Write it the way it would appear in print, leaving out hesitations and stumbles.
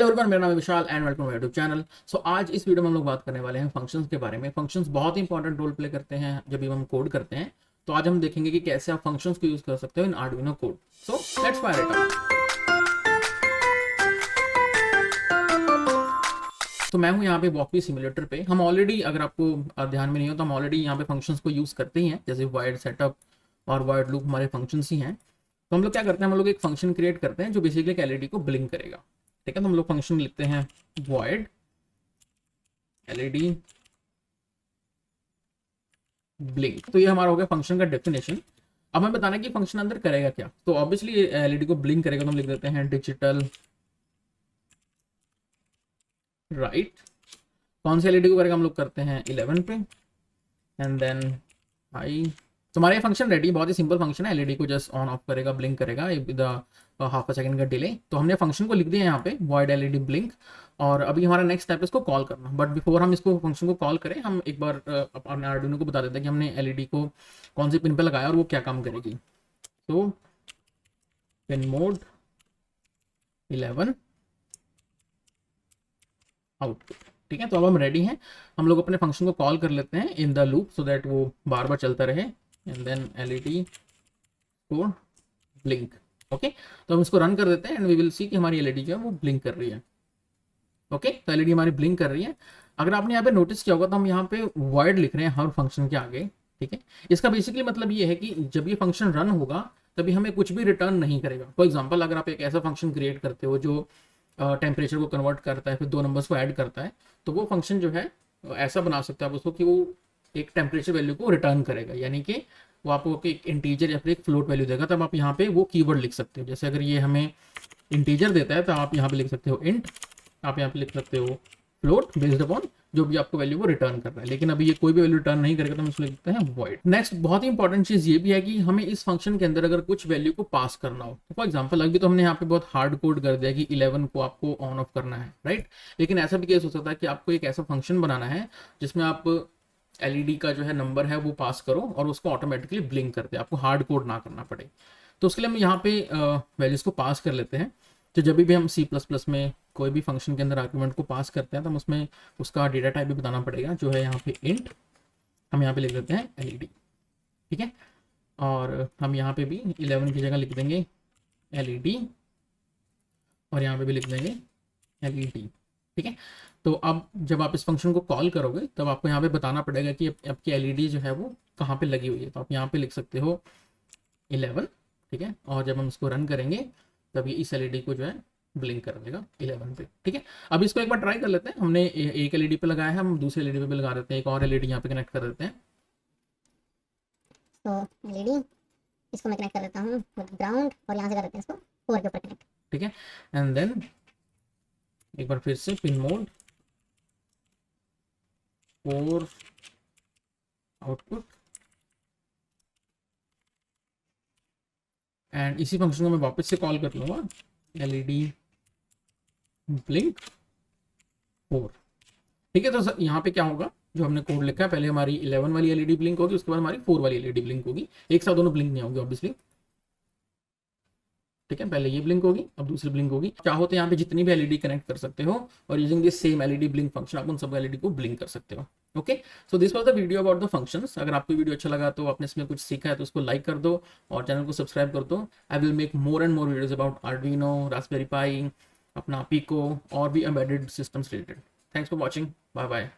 Hello everyone, मेरा नाम है Vishal and welcome to YouTube channel. So आज इस वीडियो में हम लोग बात करने वाले हैं फंक्शंस के बारे में। फंक्शंस बहुत ही इंपॉर्टेंट रोल प्ले करते हैं जब भी हम कोड करते हैं। तो आज हम देखेंगे कि कैसे आप फंक्शंस को यूज कर सकते हो in Arduino code. So let's fire it out. तो मैं हूं यहाँ पे वॉकवी सिमुलेटर पे। हम ऑलरेडी, अगर आपको ध्यान में नहीं हो तो हम ऑलरेडी यहाँ पे फंक्शंस को यूज करते ही हैं, जैसे वॉइड सेटअप और वॉइड लूप हमारे फंक्शंस ही हैं। तो हम लोग क्या करते हैं, हम लोग एक फंक्शन क्रिएट करते हैं जो बेसिकली एक एलईडी को ब्लिंक करेगा। ठीक है, तो हम लोग फंक्शन लिखते हैं void LED blink। तो ये हमारा हो गया फंक्शन का डेफिनेशन। अब हमें बताना है कि फंक्शन अंदर करेगा क्या। तो ऑब्वियसली एलईडी को ब्लिंक करेगा, तो हम लिख देते हैं डिजिटल राइट। कौन से एलईडी को करेगा, हम लोग करते हैं 11 पे एंड देन हाई। तो हमारा ये फंक्शन रेडी, बहुत ही सिंपल फंक्शन है। एलईडी को जस्ट ऑन ऑफ करेगा, ब्लिंक करेगा विद हाफ अ सेकंड का डिले। तो हमने फंक्शन को लिख दिया यहाँ पे void LED blink। और अभी हमारा नेक्स्ट स्टेप है इसको कॉल करना। बट बिफोर हम इसको फंक्शन को कॉल करें, हम एक बार अपने आर्डुइनो को बता देते हैं कि हमने एलईडी को कौन सी पिन पे लगाया और वो क्या काम करेगी। तो पिन मोड 11 आउटपुट। ठीक है, तो अब हम रेडी हैं। हम लोग अपने फंक्शन को कॉल कर लेते हैं in the loop so that वो बार बार चलता रहे। एंड देन एलईडी को ब्लिंक। ओके, तो हम इसको रन कर देते हैं एंड वी विल सी कि हमारी एलईडी जो है वो ब्लिंक कर रही है। ओके, तो एलईडी हमारी ब्लिंक कर रही है। अगर आपने यहाँ पे नोटिस किया होगा तो हम यहाँ पे void लिख रहे हैं हर फंक्शन के आगे। ठीक है, इसका बेसिकली मतलब ये है कि जब ये फंक्शन रन होगा तभी हमें कुछ भी रिटर्न नहीं करेगा। फॉर एग्जाम्पल, अगर आप एक ऐसा फंक्शन क्रिएट करते हो जो टेम्परेचर को कन्वर्ट करता है, फिर दो नंबर्स को ऐड करता है, तो वो फंक्शन जो है ऐसा बना सकते हैं आप उसको कि वो एक टेम्परेचर वैल्यू को रिटर्न करेगा, यानी कि वो आपको एक इंटीजर या फिर एक फ्लोट वैल्यू देगा। तब आप यहाँ पे वो कीवर्ड लिख सकते हो। जैसे अगर ये हमें इंटीजर देता है तो आप यहाँ पे लिख सकते हो इंट, आप यहाँ पे लिख सकते हो फ्लोट बेस्ड अपॉन जो भी आपको वैल्यू वो रिटर्न कर रहा है। लेकिन अभी ये कोई भी वैल्यू रिटर्न नहीं करेगा तो हम इसको लिखते हैं void। नेक्स्ट बहुत ही इंपॉर्टेंट चीज ये भी है कि हमें इस फंक्शन के अंदर अगर कुछ वैल्यू को पास करना हो, फॉर एग्जांपल अभी तो हमने यहाँ पे बहुत हार्ड कोड कर दिया कि 11 को आपको ऑन ऑफ करना है, राइट। लेकिन ऐसा भी केस हो सकता है कि आपको एक ऐसा फंक्शन बनाना है जिसमें आप एलईडी का जो है नंबर है वो पास करो और उसको ऑटोमेटिकली ब्लिंक कर दे, आपको हार्ड कोड ना करना पड़े। तो उसके लिए हम यहाँ पे वैल्यूज को पास कर लेते हैं। तो जब भी हम C++ में कोई भी फंक्शन के अंदर आर्गुमेंट को पास करते हैं तो हम उसमें उसका डेटा टाइप भी बताना पड़ेगा, जो है यहाँ पे इंट। हम यहाँ पे लिख देते हैं एलईडी। ठीक है, और हम यहाँ पे भी 11 की जगह लिख देंगे एलईडी और यहाँ पे भी लिख देंगे एलईडी। ठीक है, तो अब जब आप इस फंक्शन को कॉल करोगे तब आपको यहाँ पे बताना पड़ेगा कि आपकी एलईडी जो है वो कहाँ पे लगी हुई है। तो आप यहाँ पे लिख सकते हो 11। ठीक है, और जब हम इसको रन करेंगे तब ये इस एलईडी को जो है ब्लिंक कर देगा 11 पे। ठीक है, अब इसको एक बार ट्राई कर लेते हैं। हमने एक एलईडी पे लगाया है, हम दूसरे एलईडी पे भी लगा देते हैं। एक और एलईडी यहाँ पे कनेक्ट कर देते हैं। तो एलईडी इसको मैं कनेक्ट कर देता हूँ ग्राउंड और यहाँ से कर देते हैं इसको 4 के ऊपर कनेक्ट। ठीक है, एंड देन एक बार फिर से पिन मोड 4 आउटपुट। एंड इसी फंक्शन को मैं वापस से कॉल कर लूँगा एलईडी ब्लिंक 4। ठीक है, तो यहाँ पे क्या होगा, जो हमने कोड लिखा है, पहले हमारी 11 वाली एलईडी ब्लिंक होगी, उसके बाद हमारी 4 वाली एलईडी ब्लिंक होगी। एक साथ दोनों ब्लिंक नहीं होगी ऑब्वियसली। ठीक है, पहले ये ब्लिंक होगी, अब दूसरी ब्लिंक होगी। चाहो तो यहाँ पे जितनी भी एलईडी कनेक्ट कर सकते हो और using this same LED blink function आप उन सब एलईडी को ब्लिंक कर सकते हो। Okay, so this was the video about the functions. अगर आपको वीडियो अच्छा लगा तो आपने इसमें कुछ सीखा है तो उसको लाइक कर दो और चैनल को सब्सक्राइब कर दो। I will make more and more videos about Arduino, Raspberry Pi, अपना पिको और भी embedded systems related. Thanks for watching, bye bye.